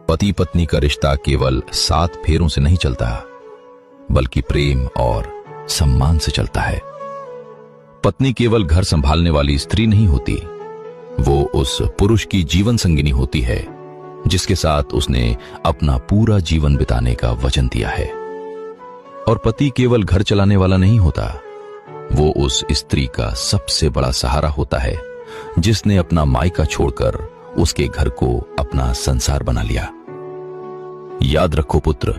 पति पत्नी का रिश्ता केवल 7 फेरों से नहीं चलता, बल्कि प्रेम और सम्मान से चलता है। पत्नी केवल घर संभालने वाली स्त्री नहीं होती, वो उस पुरुष की जीवन संगिनी होती है जिसके साथ उसने अपना पूरा जीवन बिताने का वचन दिया है। और पति केवल घर चलाने वाला नहीं होता, वो उस स्त्री का सबसे बड़ा सहारा होता है जिसने अपना मायका छोड़कर उसके घर को अपना संसार बना लिया। याद रखो पुत्र,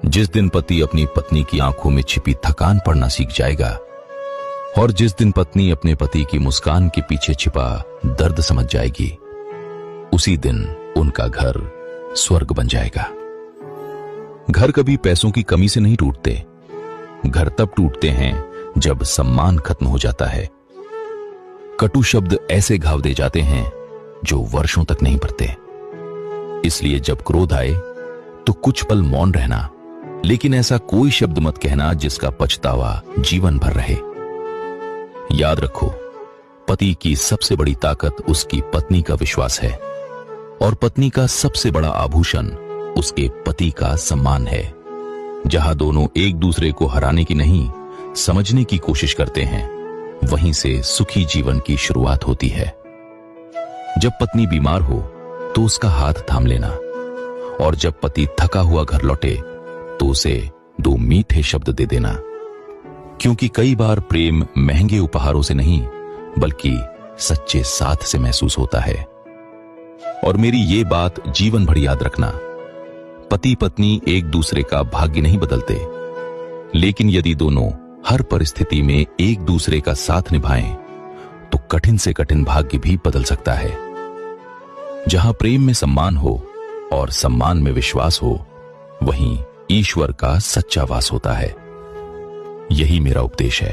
जिस दिन पति अपनी पत्नी की आंखों में छिपी थकान पढ़ना सीख जाएगा और जिस दिन पत्नी अपने पति की मुस्कान के पीछे छिपा दर्द समझ जाएगी, उसी दिन उनका घर स्वर्ग बन जाएगा। घर कभी पैसों की कमी से नहीं टूटते, घर तब टूटते हैं जब सम्मान खत्म हो जाता है। कटु शब्द ऐसे घाव दे जाते हैं जो वर्षों तक नहीं भरते। इसलिए जब क्रोध आए तो कुछ पल मौन रहना, लेकिन ऐसा कोई शब्द मत कहना जिसका पछतावा जीवन भर रहे। याद रखो, पति की सबसे बड़ी ताकत उसकी पत्नी का विश्वास है और पत्नी का सबसे बड़ा आभूषण उसके पति का सम्मान है। जहां दोनों एक दूसरे को हराने की नहीं, समझने की कोशिश करते हैं, वहीं से सुखी जीवन की शुरुआत होती है। जब पत्नी बीमार हो तो उसका हाथ थाम लेना, और जब पति थका हुआ घर लौटे तो उसे 2 मीठे शब्द दे देना, क्योंकि कई बार प्रेम महंगे उपहारों से नहीं बल्कि सच्चे साथ से महसूस होता है। और मेरी ये बात जीवन भर याद रखना, पति पत्नी एक दूसरे का भाग्य नहीं बदलते, लेकिन यदि दोनों हर परिस्थिति में एक दूसरे का साथ निभाएं तो कठिन से कठिन भाग्य भी बदल सकता है। जहां प्रेम में सम्मान हो और सम्मान में विश्वास हो, वहीं ईश्वर का सच्चा वास होता है। यही मेरा उपदेश है।